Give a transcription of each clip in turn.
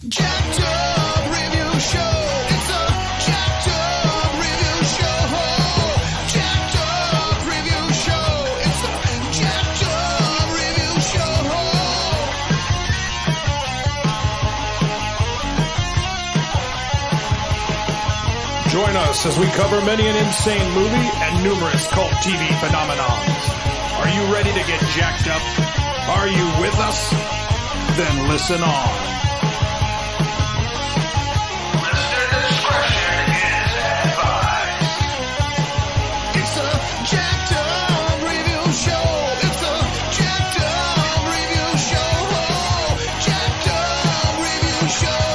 jacked up review show. It's a jacked up review show. Jacked up review show. It's a jacked up review show. Join us as we cover many an insane movie and numerous cult TV phenomenons. Are you ready to get jacked up? Are you with us? Then listen on. Listener discretion is advised. It's a jacked up review show. It's a jacked up review show. Jacked up review show.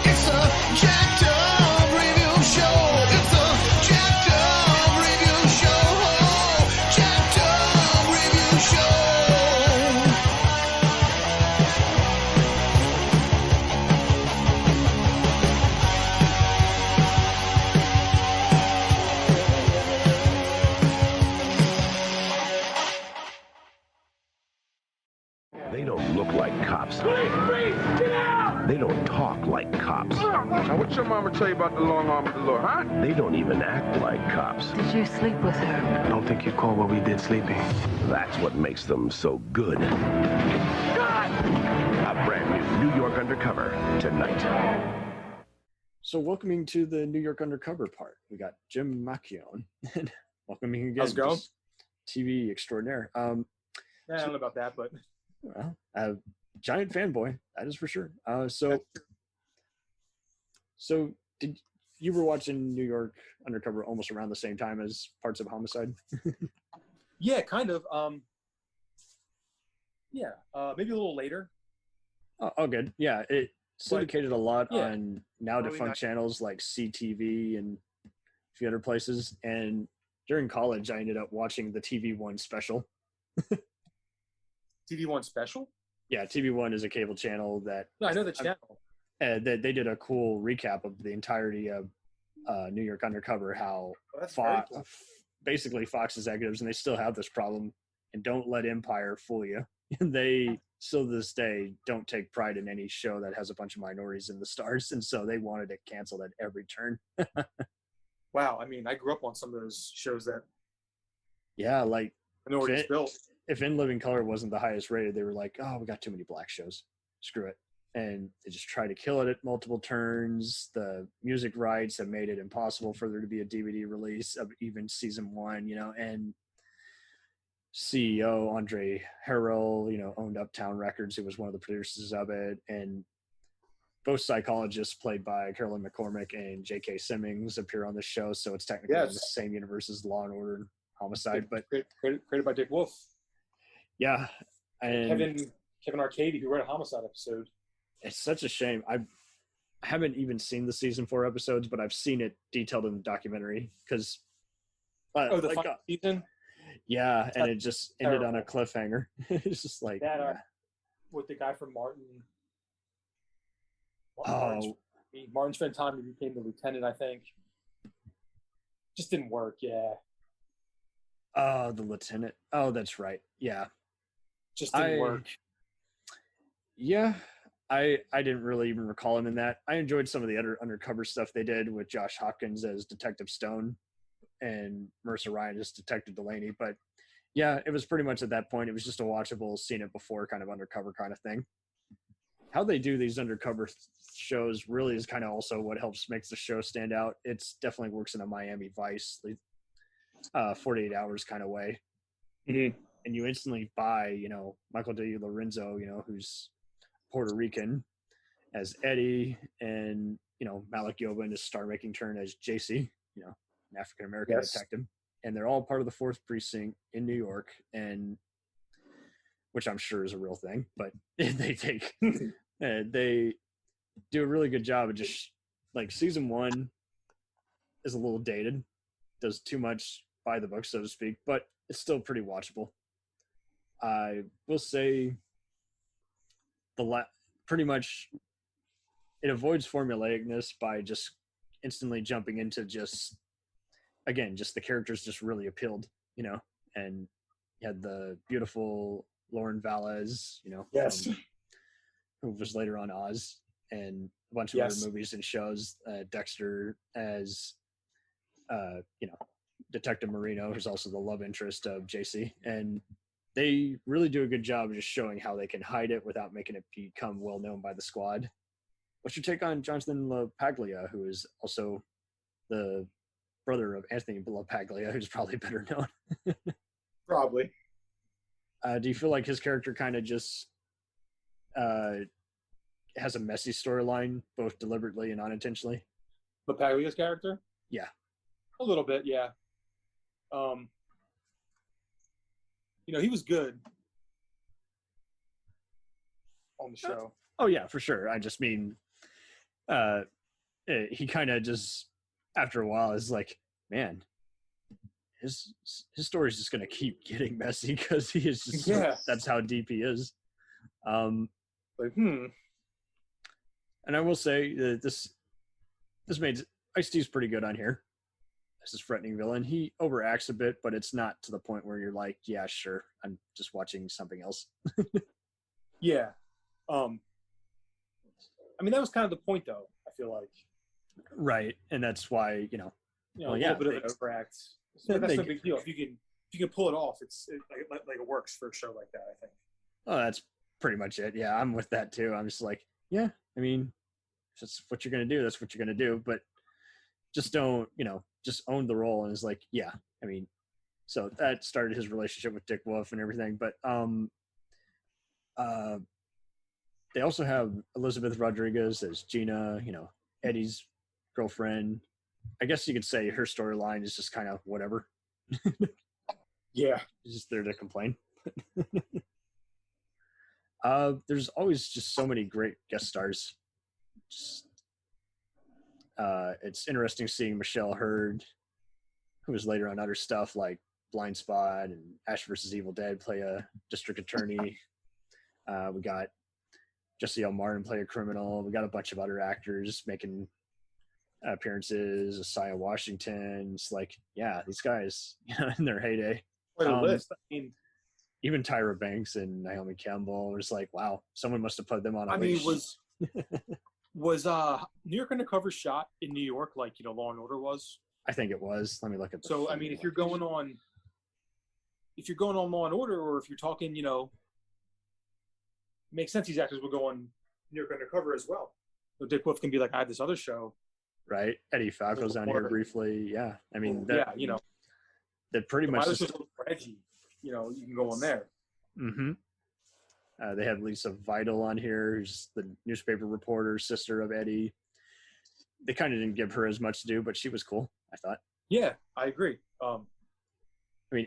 It's a jacked up review show. It's a jacked up review show. Jacked up review show. They don't look like cops. They don't talk like cops. Now, what your mama tell you about the long arm of the law, huh? They don't even act like cops. Did you sleep with her? I don't think you call what we did sleeping. That's what makes them so good. A brand new New York Undercover tonight. So welcoming to the New York Undercover part, we got Jim McKeone. And welcoming again. How's it going? just TV extraordinaire. Yeah, I don't know about that, but Well, giant fanboy, that is for sure. So did you were watching New York Undercover almost around the same time as parts of Homicide? yeah, kind of. Maybe a little later. Oh, good. Yeah, it syndicated a lot yeah, on now probably defunct not. channels like CTV and a few other places. And during college, I ended up watching the TV One special. TV One special? Yeah, TV One is a cable channel that No, I know the channel. they did a cool recap of the entirety of New York Undercover, how Oh, that's very Fox, cool. basically Fox executives, and they still have this problem, and don't let Empire fool you. They still to this day don't take pride in any show that has a bunch of minorities in the stars, and so they wanted it canceled at every turn. Wow, I mean, I grew up on some of those shows that Yeah, like minorities built. if In Living Color wasn't the highest rated, they were like, oh, we got too many black shows. Screw it. And they just tried to kill it at multiple turns. The music rights have made it impossible for there to be a DVD release of even season one, and CEO Andre Harrell, owned Uptown Records, who was one of the producers of it. And both psychologists played by Carolyn McCormick and J.K. Simmons appear on the show. So it's technically in the Yes. same universe as Law and Order and Homicide. But Created by Dick Wolf. yeah. And Kevin Arcady, who wrote a Homicide episode. it's such a shame. I haven't even seen the season 4 episodes, but I've seen it detailed in the documentary because, The final season? yeah, and it just ended on a cliffhanger. It's just like, That, with the guy from Martin. oh, Martin spent time and became the lieutenant, I think. Just didn't work, yeah. the lieutenant. Oh, that's right. Yeah, Just didn't work. Yeah, I didn't really even recall him in that. I enjoyed some of the other undercover stuff they did with Josh Hopkins as Detective Stone and Mercer Ryan as Detective Delaney. But yeah, it was pretty much at that point. It was just a watchable, seen it before kind of undercover kind of thing. How they do these undercover shows really is kind of also what helps makes the show stand out. It's definitely works in a Miami Vice, 48 Hours kind of way. Mm-hmm. And you instantly buy, Michael D. Lorenzo, who's Puerto Rican as Eddie, and Malik Yoba in his star-making turn as JC, an African-American detective, and they're all part of the 4th precinct in New York, and which I'm sure is a real thing, but they do a really good job of just like season 1 is a little dated, does too much by the book, so to speak, but it's still pretty watchable. I will say pretty much it avoids formulaicness by just instantly jumping into just the characters just really appealed, and you had the beautiful Lauren Valles, Yes. who was later on Oz, and a bunch of Yes. other movies and shows. Dexter as, Detective Marino, who's also the love interest of JC. And they really do a good job of just showing how they can hide it without making it become well known by the squad. What's your take on Jonathan Paglia, who is also the brother of Anthony Paglia, who's probably better known? Probably. Do you feel like his character kind of just has a messy storyline, both deliberately and unintentionally? But Paglia's character? Yeah. A little bit, yeah. He was good on the show. Oh yeah, for sure. I just mean, he kind of just after a while is like, man, his story's just gonna keep getting messy because he is just that's how deep he is. And I will say that this made Ice-T's pretty good on here. This is threatening villain. He overacts a bit, but it's not to the point where you're like, yeah, sure, I'm just watching something else. Yeah. That was kind of the point, though, I feel like. Right. And that's why, a little bit of an overact. So that's no big deal. If you can pull it off, it's like it works for a show like that, I think. Oh, that's pretty much it. Yeah, I'm with that too. I'm just like, yeah, if that's what you're going to do, that's what you're going to do. But just don't, just own the role. And it's like, yeah, so that started his relationship with Dick Wolf and everything. But they also have Elizabeth Rodriguez as Gina, Eddie's girlfriend. I guess you could say her storyline is just kind of whatever. Yeah. She's just there to complain. There's always just so many great guest stars. It's interesting seeing Michelle Hurd, who was later on other stuff like Blind Spot and Ash vs. Evil Dead, play a district attorney. We got Jesse L. Martin play a criminal. We got a bunch of other actors making appearances. Isaiah Washington. It's like, yeah, these guys, in their heyday. Quite a list. Even Tyra Banks and Naomi Campbell. It's like, wow, someone must have put them on a leash. Was New York Undercover shot in New York like Law and Order was? I think it was. Let me look at. So if you're going on Law and Order, or if you're talking, it makes sense these actors will go on New York Undercover as well. So Dick Wolf can be like, I had this other show. Right. Eddie Falco's on here briefly. Yeah. that pretty much. Just edgy. You can go on there. Mm-hmm. They have Lisa Vidal on here, who's the newspaper reporter, sister of Eddie. They kind of didn't give her as much to do, but she was cool, I thought. Yeah, I agree.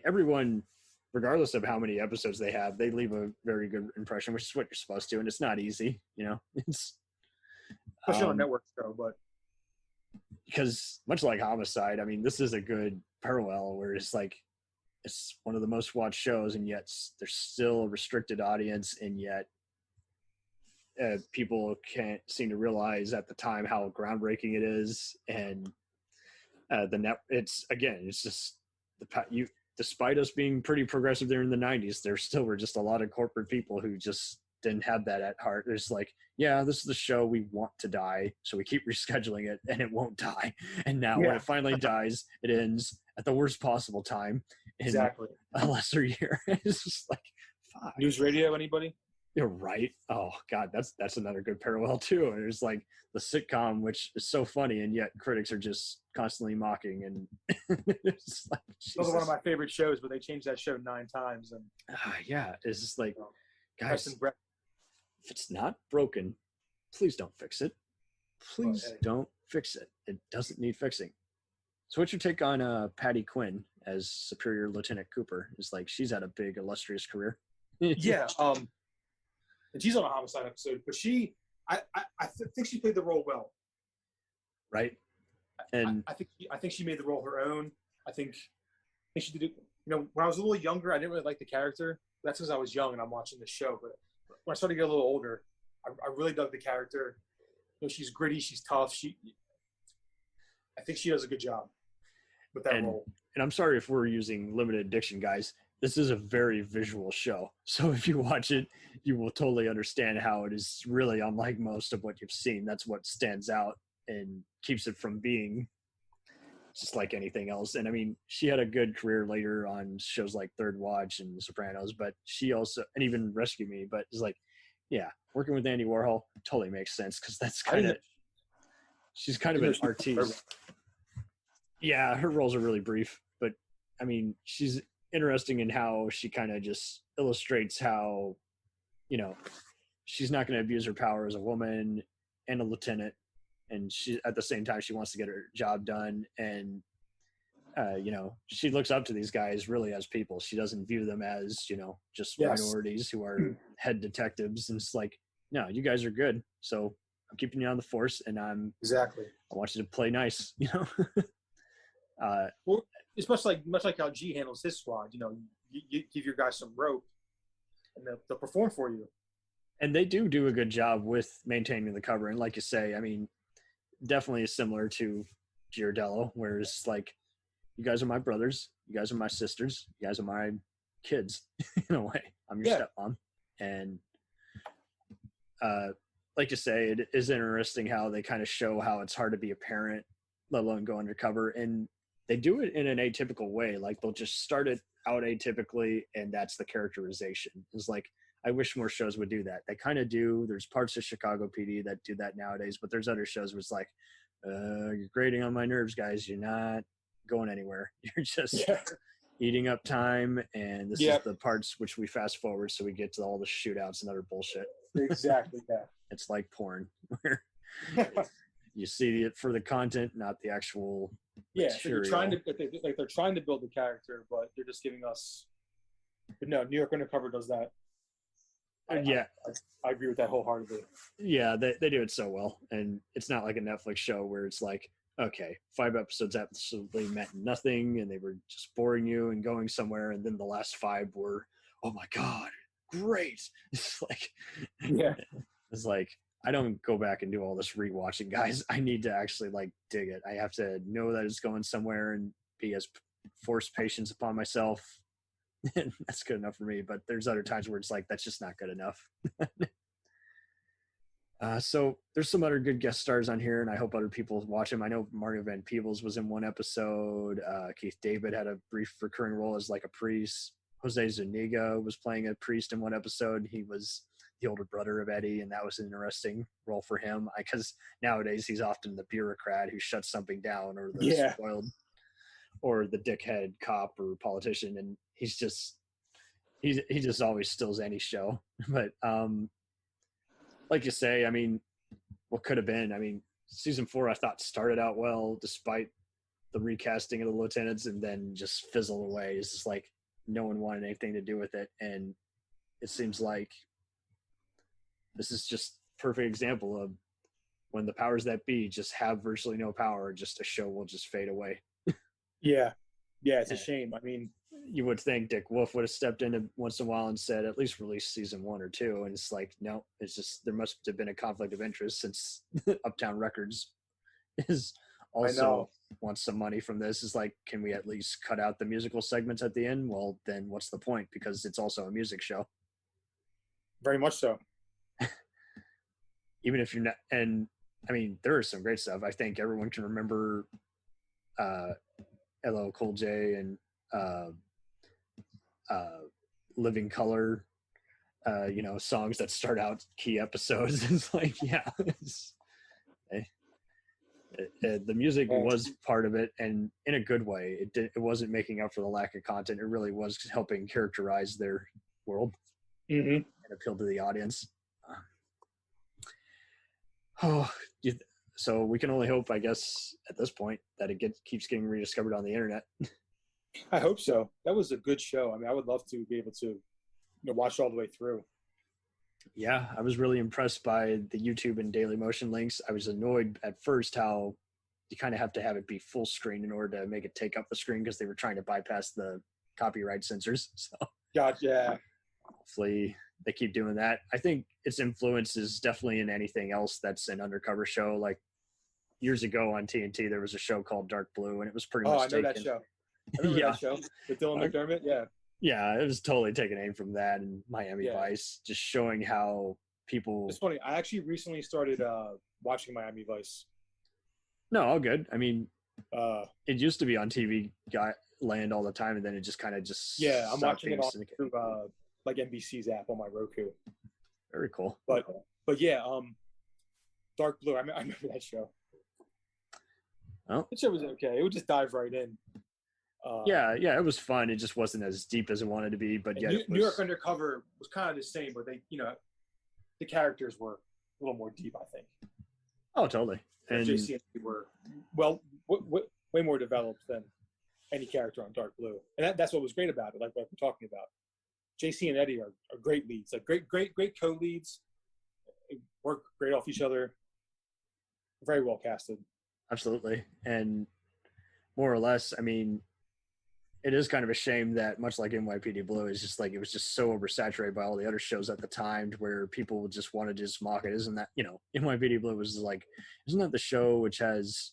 Everyone, regardless of how many episodes they have, they leave a very good impression, which is what you're supposed to, and it's not easy, It's especially on a network show, but because much like Homicide, this is a good parallel where it's like it's one of the most watched shows, and yet there's still a restricted audience, and yet people can't seem to realize at the time how groundbreaking it is. And it's just despite us being pretty progressive there in the 90s, there still were just a lot of corporate people who just didn't have that at heart. It's like, yeah, this is the show we want to die, so we keep rescheduling it, and it won't die. And now when it finally dies, it ends at the worst possible time. Exactly. A lesser year. It's just like, fuck. News radio, anybody? You're right. Oh God, that's another good parallel too. And it's like the sitcom, which is so funny, and yet critics are just constantly mocking. And it's like, those are one of my favorite shows, but they changed that show 9 times. And yeah, it's just like, guys, if it's not broken, please don't fix it. Please don't fix it. It doesn't need fixing. So what's your take on Patty Quinn as Superior Lieutenant Cooper? It's like she's had a big illustrious career. Yeah. And she's on a Homicide episode, but I think she played the role well. Right. And I think she made the role her own. I think she did it. When I was a little younger, I didn't really like the character. That's because I was young and I'm watching the show. But when I started to get a little older, I really dug the character. She's gritty, she's tough. I think she does a good job with that role. And I'm sorry if we're using limited diction, guys. this is a very visual show. So if you watch it, you will totally understand how it is really unlike most of what you've seen. That's what stands out and keeps it from being just like anything else. And I mean, she had a good career later on shows like Third Watch and Sopranos, but she also, and even Rescue Me, but it's like, yeah, working with Andy Warhol totally makes sense because that's kind of, she's kind of an artiste. Yeah, her roles are really brief, but I mean, she's interesting in how she kind of just illustrates how, you know, she's not going to abuse her power as a woman and a lieutenant, and she at the same time she wants to get her job done, and you know, she looks up to these guys really as people. She doesn't view them as, you know, just minorities who are head detectives, and it's like, no, you guys are good, so I'm keeping you on the force, and I want you to play nice, you know. Well, it's much like how G handles his squad. You know, you give your guys some rope, and they'll perform for you. And they do a good job with maintaining the cover. And like you say, I mean, definitely similar to Giardello, where it's like, you guys are my brothers, you guys are my sisters, you guys are my kids in a way. I'm your stepmom. And like you say, it is interesting how they kind of show how it's hard to be a parent, let alone go undercover. And they do it in an atypical way. Like they'll just start it out atypically, and that's the characterization. It's like, I wish more shows would do that. They kind of do. There's parts of Chicago PD that do that nowadays, but there's other shows where it's like, you're grating on my nerves, guys. You're not going anywhere. You're just eating up time, and this is the parts which we fast forward so we get to all the shootouts and other bullshit. Exactly, yeah. It's like porn, where you see it for the content, not the actual material. So they're trying to build the character, but they're just giving us. But no, New York Undercover does that. I agree with that wholeheartedly. Yeah, they do it so well, and it's not like a Netflix show where it's like, okay, 5 episodes absolutely meant nothing, and they were just boring you and going somewhere, and then the last 5 were, oh my god, great! It's like, it's like, I don't go back and do all this rewatching, guys. I need to actually like dig it. I have to know that it's going somewhere and be as force patience upon myself. That's good enough for me, but there's other times where it's like, that's just not good enough. So there's some other good guest stars on here, and I hope other people watch them. I know Mario Van Peebles was in one episode. Keith David had a brief recurring role as like a priest. Jose Zuniga was playing a priest in one episode. He was the older brother of Eddie, and that was an interesting role for him, because nowadays he's often the bureaucrat who shuts something down, or the spoiled, or the dickhead cop or politician, and he just always steals any show. But like you say, I mean, what could have been? I mean, season 4 I thought started out well despite the recasting of the lieutenants, and then just fizzled away. It's just like no one wanted anything to do with it, and it seems like this is just perfect example of when the powers that be just have virtually no power, just a show will just fade away. Yeah, it's a shame. I mean, you would think Dick Wolf would have stepped in once in a while and said, at least release season 1 or 2. And it's like, no, it's just, there must have been a conflict of interest, since Uptown Records is also wants some money from this. Is like, can we at least cut out the musical segments at the end? Well, then what's the point? Because it's also a music show. Very much so. Even if you're not, and I mean, there is some great stuff. I think everyone can remember LL Cool J and Living Color, you know, songs that start out key episodes. It's like, the music was part of it, and in a good way. It wasn't making up for the lack of content. It really was helping characterize their world and appeal to the audience. So we can only hope, I guess, at this point, that it keeps getting rediscovered on the internet. I hope so. That was a good show. I mean, I would love to be able to, watch all the way through. Yeah, I was really impressed by the YouTube and Daily Motion links. I was annoyed at first how you kind of have to have it be full screen in order to make it take up the screen, because they were trying to bypass the copyright censors. So Gotcha. Hopefully they keep doing that. I think its influence is definitely in anything else that's an undercover show. Like years ago on TNT, there was a show called Dark Blue, and it was pretty much I know that show. I remember that show with Dylan McDermott. Yeah. Yeah, it was totally taking aim from that and Miami Yeah. Vice, just showing how people. It's funny. I actually recently started watching Miami Vice. No, all good. I mean, Uh, it used to be on TV land all the time, and then it just kind of just yeah, I'm stopped watching being it on syndicated. through like NBC's app on my Roku. Very cool. But yeah, Dark Blue. I remember that show. Oh. That show was okay. It would just dive right in. Yeah, it was fun. It just wasn't as deep as it wanted to be, but yet New York Undercover was kind of the same, but they, the characters were a little more deep, I think. Oh, totally. And JC and Eddie were way more developed than any character on Dark Blue, and that's what was great about it. Like what we're talking about, JC and Eddie are great leads, like great co-leads. They work great off each other. Very well casted. absolutely. And more or less, I mean, it is kind of a shame that much like NYPD Blue is just like, it was just so oversaturated by all the other shows at the time to where people just wanted to just mock it. Isn't that, NYPD Blue was like, isn't that the show which has,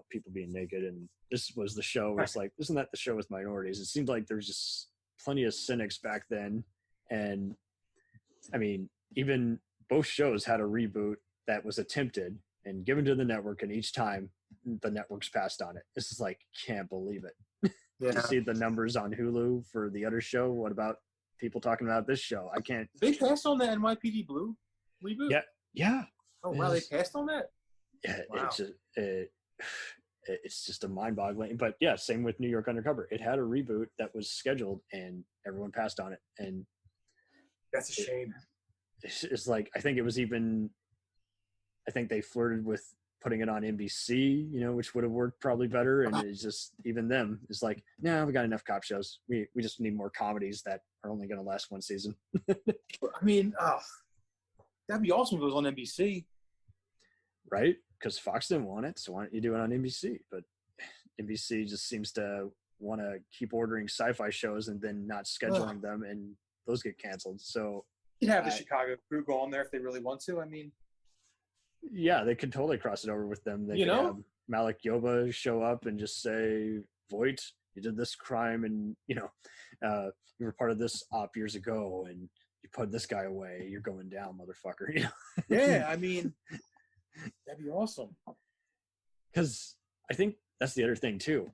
people being naked? And this was the show where it's like, isn't that the show with minorities? It seemed like there's just plenty of cynics back then. And I mean, even both shows had a reboot that was attempted and given to the network, and each time the networks passed on it. This is like, can't believe it. Yeah. You see the numbers on Hulu for the other show. What about people talking about this show? I can't. They passed on the NYPD Blue reboot. Yeah. Oh wow, they passed on that. Yeah, Wow. it's just a mind-boggling. But yeah, same with New York Undercover. It had a reboot that was scheduled, and everyone passed on it. And That's a shame. it's like, I think they flirted with putting it on NBC, which would have worked probably better. And it's just, even them is like, nah, we got enough cop shows. We just need more comedies that are only going to last one season. I mean, that'd be awesome if it was on NBC. Right? Because Fox didn't want it, so why don't you do it on NBC? But NBC just seems to want to keep ordering sci-fi shows and then not scheduling them, and those get canceled. So You can have the Chicago crew go on there if they really want to. I mean, yeah, they could totally cross it over with them. They could have Malik Yoba show up and just say, Voight, you did this crime, and you were part of this op years ago, and you put this guy away. You're going down, motherfucker. yeah, I mean, that'd be awesome. Because I think that's the other thing too.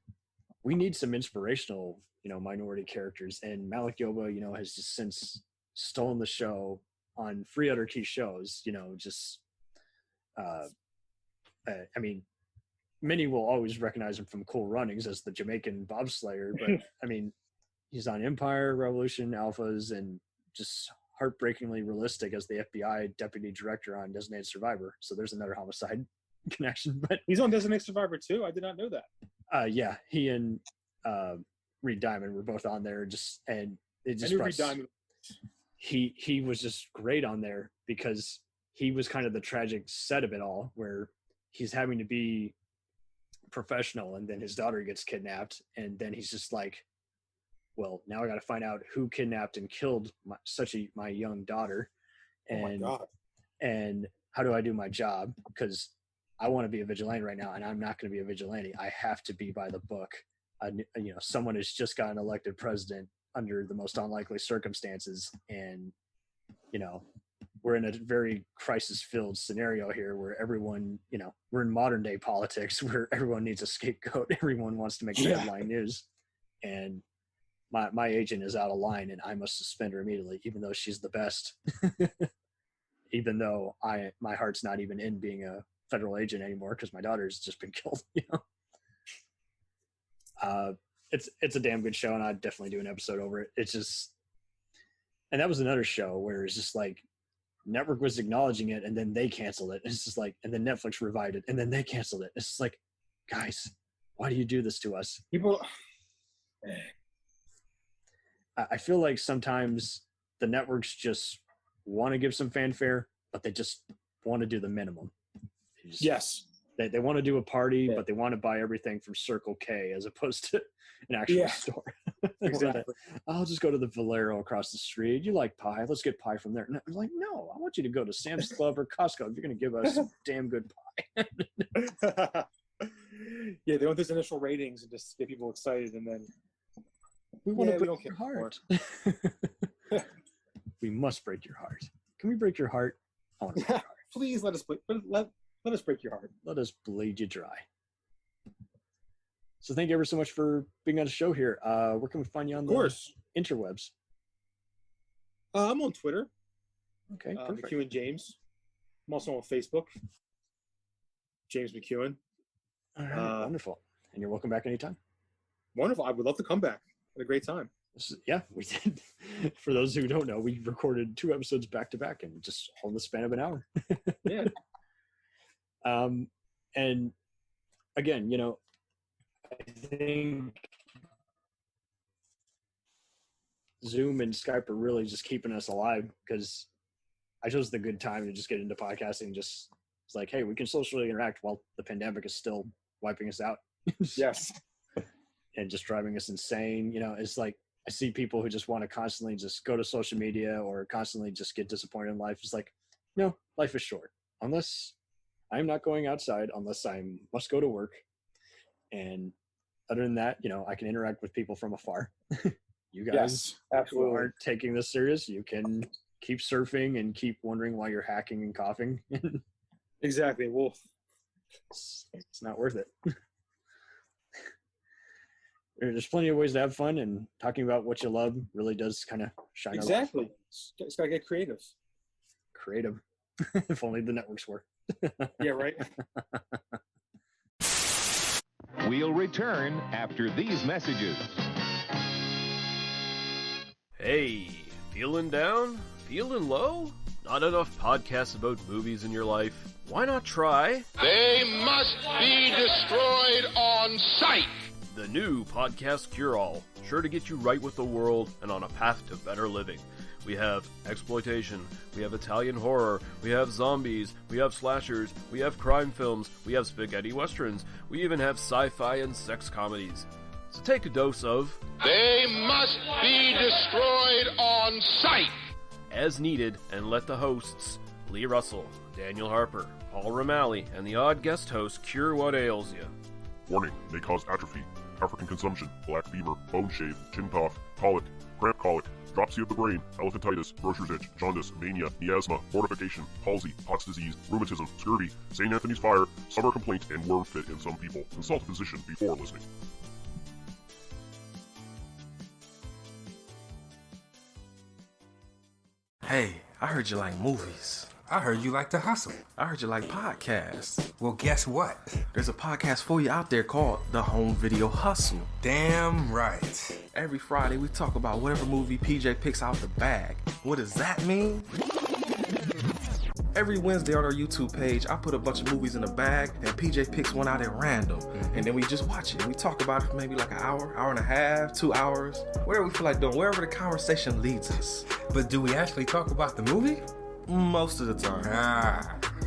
We need some inspirational, minority characters, and Malik Yoba, has just since stolen the show on 3 other key shows. I mean, many will always recognize him from Cool Runnings as the Jamaican bobslayer, but I mean, he's on Empire, Revolution, Alphas, and just heartbreakingly realistic as the FBI deputy director on Designated Survivor. So there's another Homicide connection. But He's on Designated Survivor too. I did not know that. yeah, he and Reed Diamond were both on there. And it just I knew Reed Diamond. he was just great on there because he was kind of the tragic set of it all, where he's having to be professional, and then his daughter gets kidnapped, and then he's just like, well, now I got to find out who kidnapped and killed my young daughter, and Oh my God. and how do I do my job? Because I want to be a vigilante right now, and I'm not going to be a vigilante. I have to be by the book. Someone has just gotten elected president under the most unlikely circumstances, and we're in a very crisis-filled scenario here where everyone, we're in modern day politics where everyone needs a scapegoat. Everyone wants to make headline news, and my agent is out of line, and I must suspend her immediately, even though she's the best. Even though my heart's not even in being a federal agent anymore because my daughter's just been killed. It's a damn good show, and I'd definitely do an episode over it. It's just, and that was another show where it's just like, network was acknowledging it, and then they canceled it. It's just like, and then Netflix revived it, and then they canceled it. It's just like, guys, why do you do this to us? People. I feel like sometimes the networks just want to give some fanfare, but they just want to do the minimum. Yes. They want to do a party, but they want to buy everything from Circle K as opposed to an actual store. Exactly. I'll just go to the Valero across the street. You like pie? Let's get pie from there. And I'm like, no, I want you to go to Sam's Club or Costco if you're going to give us some damn good pie. Yeah, they want those initial ratings and just get people excited, and then We want to we break don't your care heart. We must break your heart. Can we break your heart? I want to break your heart. Please let us break your heart. Let us bleed you dry. So thank you ever so much for being on the show here. Where can we find you on the interwebs? I'm on Twitter. Okay, perfect. McKeone James. I'm also on Facebook. James McKeone. All right, wonderful. And you're welcome back anytime. Wonderful. I would love to come back. Had a great time. Yeah, we did. For those who don't know, we recorded 2 episodes back to back and just all in the span of an hour. Yeah. And again, I think Zoom and Skype are really just keeping us alive, because I chose the good time to just get into podcasting. Just it's like, hey, we can socially interact while the pandemic is still wiping us out. Yes. And just driving us insane. It's like I see people who just want to constantly just go to social media or constantly just get disappointed in life. It's like, no, life is short. Unless I'm not going outside, unless I must go to work. And other than that, I can interact with people from afar. You guys who aren't taking this serious, you can keep surfing and keep wondering why you're hacking and coughing. Exactly. Well, it's not worth it. There's plenty of ways to have fun, and talking about what you love really does kind of shine. Exactly. It's got to get creative. Creative. If only the networks were. Yeah, right. We'll return after these messages. Hey, feeling down? Feeling low? Not enough podcasts about movies in your life? Why not try They must be destroyed on sight. the new Podcast Cure-All, sure to get you right with the world and on a path to better living. We have exploitation, we have Italian horror, we have zombies, we have slashers, we have crime films, we have spaghetti westerns, we even have sci-fi and sex comedies. So take a dose of They must be destroyed on sight. as needed, and let the hosts, Lee Russell, Daniel Harper, Paul Romali, and the odd guest host cure what ails you. Warning, may cause atrophy, African consumption, black fever, bone shave, chin cough, colic, cramp colic, dropsy of the brain, elephantitis, grocer's itch, jaundice, mania, miasma, mortification, palsy, Pott's disease, rheumatism, scurvy, St. Anthony's fire, summer complaint, and worm fit in some people. Consult a physician before listening. Hey, I heard you like movies. I heard you like to hustle. I heard you like podcasts. Well, guess what? There's a podcast for you out there called The Home Video Hustle. Damn right. Every Friday, we talk about whatever movie PJ picks out the bag. What does that mean? Every Wednesday on our YouTube page, I put a bunch of movies in a bag, and PJ picks one out at random. And then we just watch it. We talk about it for maybe like an hour, hour and a half, 2 hours, whatever we feel like doing, wherever the conversation leads us. But do we actually talk about the movie? Most of the time.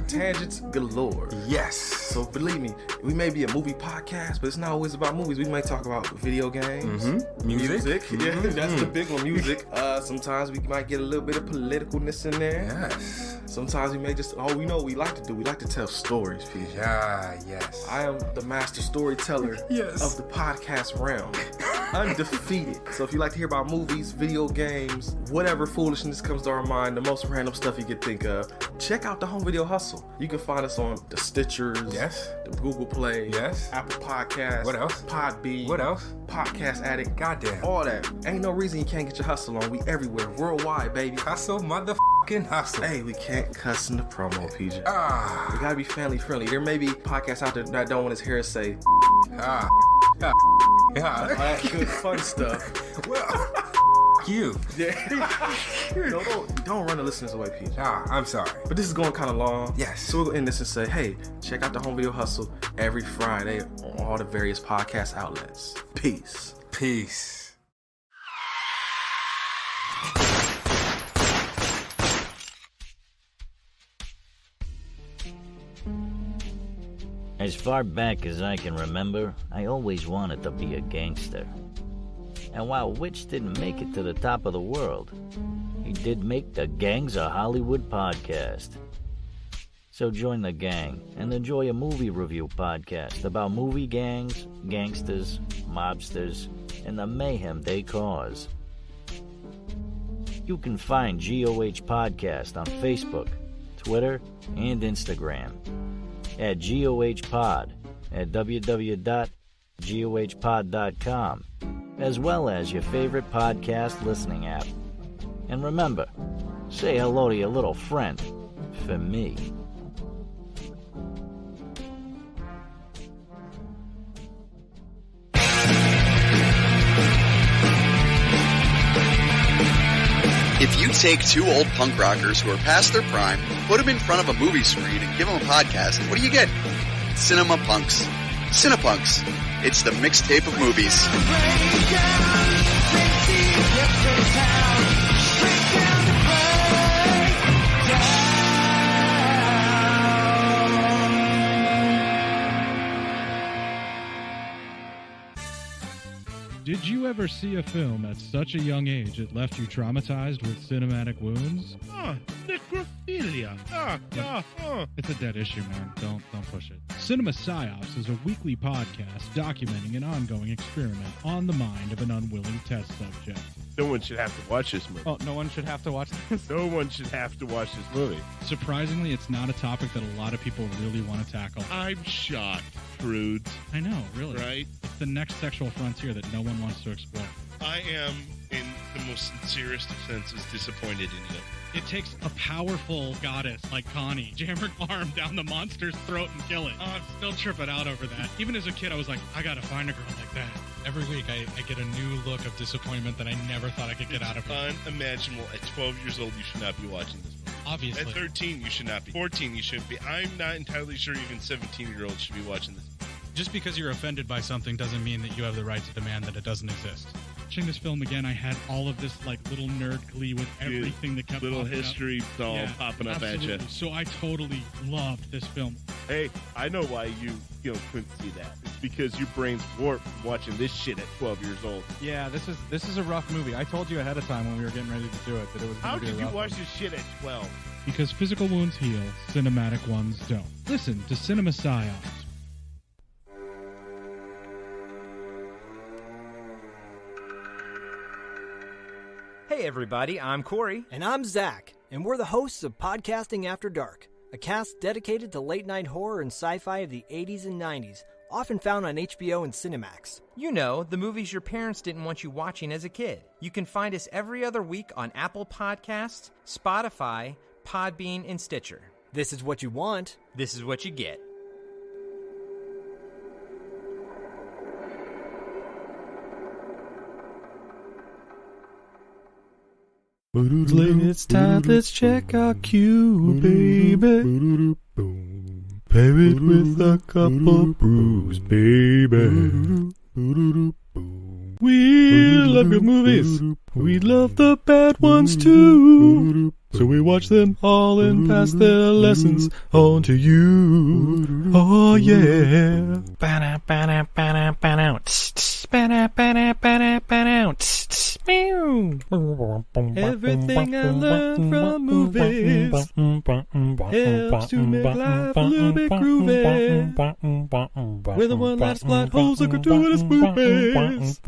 Tangents galore. Yes. So believe me, we may be a movie podcast, but it's not always about movies. We may talk about video games, music. Yeah, that's the big one, music. Sometimes we might get a little bit of politicalness in there. Yes. Sometimes we may just, we know what we like to do. We like to tell stories, PJ. Yes. I am the master storyteller of the podcast realm. Undefeated. So if you like to hear about movies, video games, whatever foolishness comes to our mind, the most random stuff you could think of, check out the Home Video Hustle. You can find us on the Stitchers, the Google Play, Apple Podcasts, what else? Podbean, what else? Podcast Addict, goddamn, all that. Ain't no reason you can't get your hustle on. We everywhere, worldwide, baby. Hustle, motherfucking hustle. Hey, we can't cuss in the promo, PJ. We gotta be family friendly. There may be podcasts out there that don't want his hair say all that good fun stuff. Well, you. Don't run the listeners away, PJ. I'm sorry. But this is going kind of long. Yes. So we'll end this and say, hey, check out the Home Video Hustle every Friday on all the various podcast outlets. Peace. Peace. As far back as I can remember, I always wanted to be a gangster. And while Witch didn't make it to the top of the world, he did make the Gangs of Hollywood podcast. So join the gang and enjoy a movie review podcast about movie gangs, gangsters, mobsters, and the mayhem they cause. You can find GOH Podcast on Facebook, Twitter, and Instagram at GOH Pod at www.gohpod.com, as well as your favorite podcast listening app. And remember, say hello to your little friend for me. If you take two old punk rockers who are past their prime, put them in front of a movie screen, and give them a podcast, what do you get? Cinema Punks. Cinepunks. It's the mixtape of movies. Did you ever see a film at such a young age it left you traumatized with cinematic wounds? Necrophilia. It's a dead issue, man. Don't push it. Cinema Psyops is a weekly podcast documenting an ongoing experiment on the mind of an unwilling test subject. No one should have to watch this movie. Oh, no one should have to watch this? No one should have to watch this movie. Surprisingly, it's not a topic that a lot of people really want to tackle. I'm shocked, prudes. I know, really. Right? It's the next sexual frontier that no one wants to explore. I am, in the most sincerest of senses, disappointed in you. It takes a powerful goddess like Connie, jam her arm down the monster's throat and kill it. Oh, I'm still tripping out over that. Even as a kid, I was like, I gotta find a girl like that. Every week, I get a new look of disappointment that I never thought I could get out of her. Unimaginable. At 12 years old, you should not be watching this movie. Obviously. At 13, you should not be. 14, you shouldn't be. I'm not entirely sure even 17-year-olds should be watching this. Just because you're offended by something doesn't mean that you have the right to demand that it doesn't exist. Watching this film again, I had all of this like little nerd glee with everything that kept little popping history up. all popping up absolutely. at you. So I totally loved this film. Hey, I know why you couldn't see that. It's because your brain's warped from watching this shit at 12 years old. Yeah, this is a rough movie. I told you ahead of time when we were getting ready to do it that it was going How to be a did you rough watch one. this shit at 12? Because physical wounds heal, cinematic ones don't. Listen to Cinema Psyops. Hey everybody, I'm Corey. And I'm Zach, and we're the hosts of Podcasting After Dark, a cast dedicated to late-night horror and sci-fi of the 80s and 90s, often found on HBO and Cinemax. You know, the movies your parents didn't want you watching as a kid. You can find us every other week on Apple Podcasts, Spotify, Podbean, and Stitcher. This is what you want. This is what you get. It's time, let's check our cue, baby. Pair it with a couple brews, baby. We love good movies. We love the bad ones too. So we watch them all and pass their lessons on to you. Oh yeah. Everything I learned from movies helps to make life a little bit groovy. Whether one last plot holes or gratuitous movies,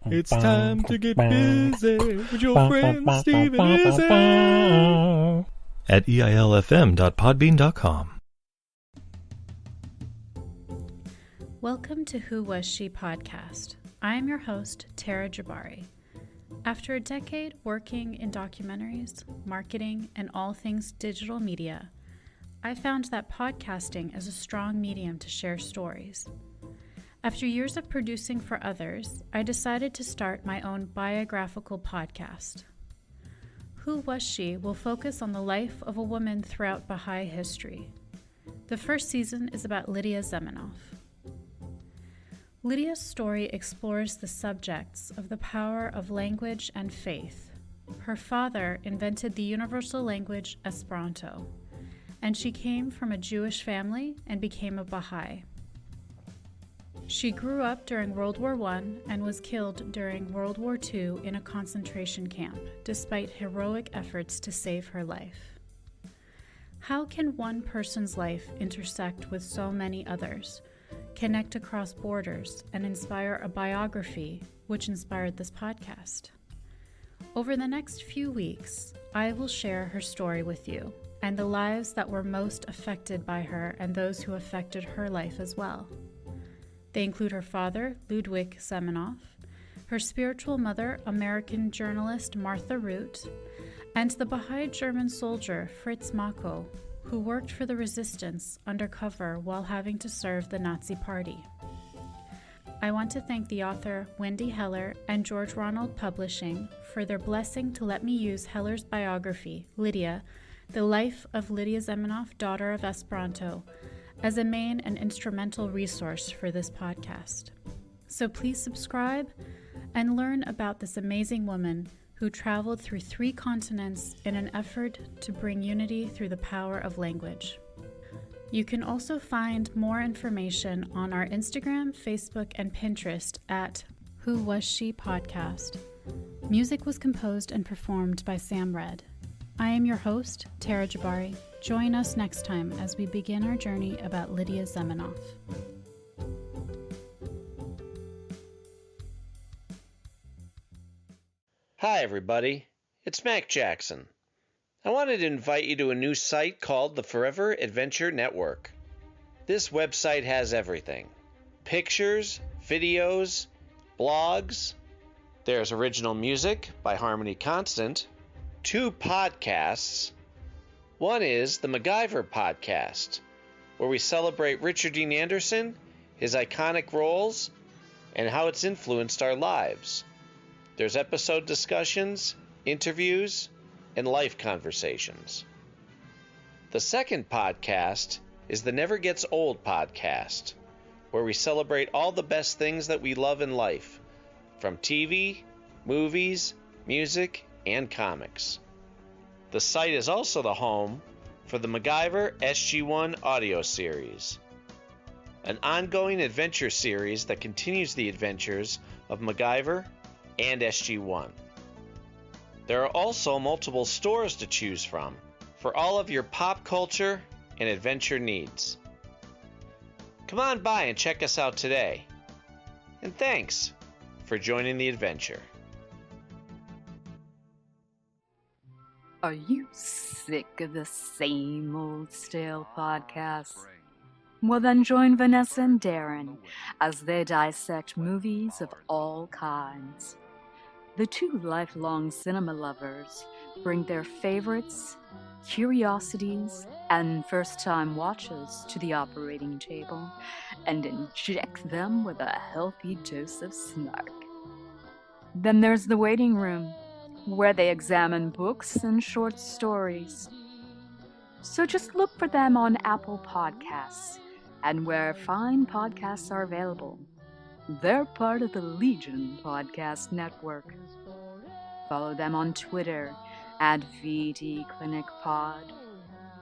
it's time to get busy with your friend Steve and Izzy at eilfm.podbean.com. Welcome to Who Was She podcast. I am your host, Tara Jabari. After a decade working in documentaries, marketing, and all things digital media, I found that podcasting is a strong medium to share stories. After years of producing for others, I decided to start my own biographical podcast. Who Was She will focus on the life of a woman throughout Baha'i history. The first season is about Lydia Zemenoff. Lydia's story explores the subjects of the power of language and faith. Her father invented the universal language Esperanto, and she came from a Jewish family and became a Baha'i. She grew up during World War I and was killed during World War II in a concentration camp, despite heroic efforts to save her life. How can one person's life intersect with so many others, connect across borders, and inspire a biography which inspired this podcast. Over the next few weeks, I will share her story with you and the lives that were most affected by her and those who affected her life as well. They include her father, Ludwig Semenoff, her spiritual mother, American journalist Martha Root, and the Baha'i German soldier Fritz Mako, who worked for the resistance undercover while having to serve the Nazi Party. I want to thank the author Wendy Heller and George Ronald Publishing for their blessing to let me use Heller's biography, Lydia, The Life of Lydia Semenoff, Daughter of Esperanto, as a main and instrumental resource for this podcast. So please subscribe and learn about this amazing woman who traveled through 3 continents in an effort to bring unity through the power of language. You can also find more information on our Instagram, Facebook, and Pinterest at Who Was She Podcast. Music was composed and performed by Sam Red. I am your host, Tara Jabari. Join us next time as we begin our journey about Lydia Semenoff. Hi, everybody. It's Mac Jackson. I wanted to invite you to a new site called the Forever Adventure Network. This website has everything: pictures, videos, blogs. There's original music by Harmony Constant, 2 podcasts. One is the MacGyver podcast, where we celebrate Richard Dean Anderson, his iconic roles, and how it's influenced our lives. There's episode discussions, interviews, and life conversations. The second podcast is the Never Gets Old podcast, where we celebrate all the best things that we love in life, from TV, movies, music, and comics. The site is also the home for the MacGyver SG-1 audio series, an ongoing adventure series that continues the adventures of MacGyver and SG-1. There are also multiple stores to choose from for all of your pop culture and adventure needs. Come on by and check us out today. And thanks for joining the adventure. Are you sick of the same old stale podcasts? Well, then join Vanessa and Darren as they dissect movies of all kinds. The 2 lifelong cinema lovers bring their favorites, curiosities, and first-time watches to the operating table and inject them with a healthy dose of snark. Then there's the waiting room, where they examine books and short stories. So just look for them on Apple Podcasts and where fine podcasts are available. They're part of the Legion Podcast Network. Follow them on Twitter at VDClinicPod.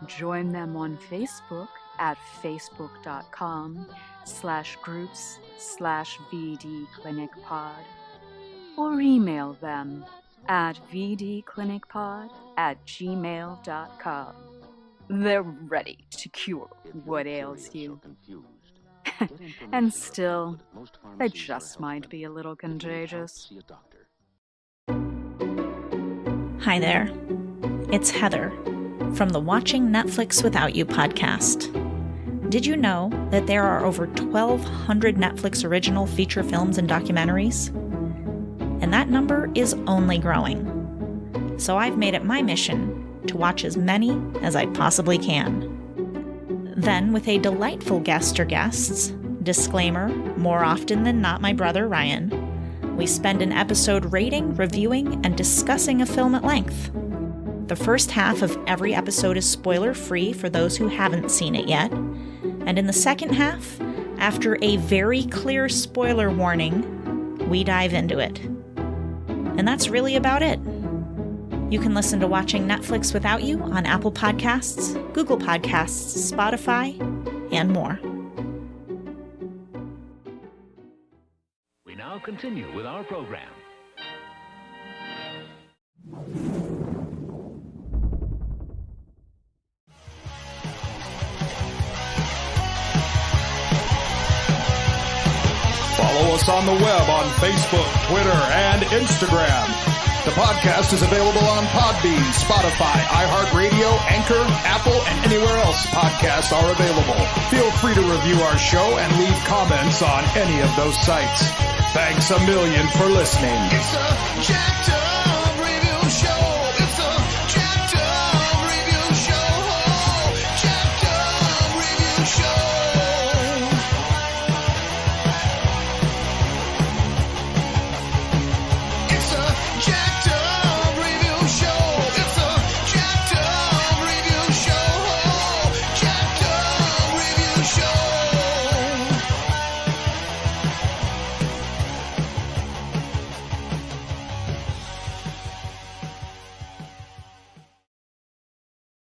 Join them on Facebook at facebook.com/groups/VDClinicPod. Or email them at vdclinicpod@gmail.com. They're ready to cure what ails you. And still, they just might be a little contagious. Hi there. It's Heather from the Watching Netflix Without You podcast. Did you know that there are over 1,200 Netflix original feature films and documentaries? And that number is only growing. So I've made it my mission to watch as many as I possibly can. Then, with a delightful guest or guests, disclaimer, more often than not my brother Ryan, we spend an episode rating, reviewing, and discussing a film at length. The first half of every episode is spoiler-free for those who haven't seen it yet, and in the second half, after a very clear spoiler warning, we dive into it. And that's really about it. You can listen to Watching Netflix Without You on Apple Podcasts, Google Podcasts, Spotify, and more. We now continue with our program. Follow us us on the web on Facebook, Twitter, and Instagram. The podcast is available on Podbean, Spotify, iHeartRadio, Anchor, Apple, and anywhere else podcasts are available. Feel free to review our show and leave comments on any of those sites. Thanks a million for listening. It's a jacked up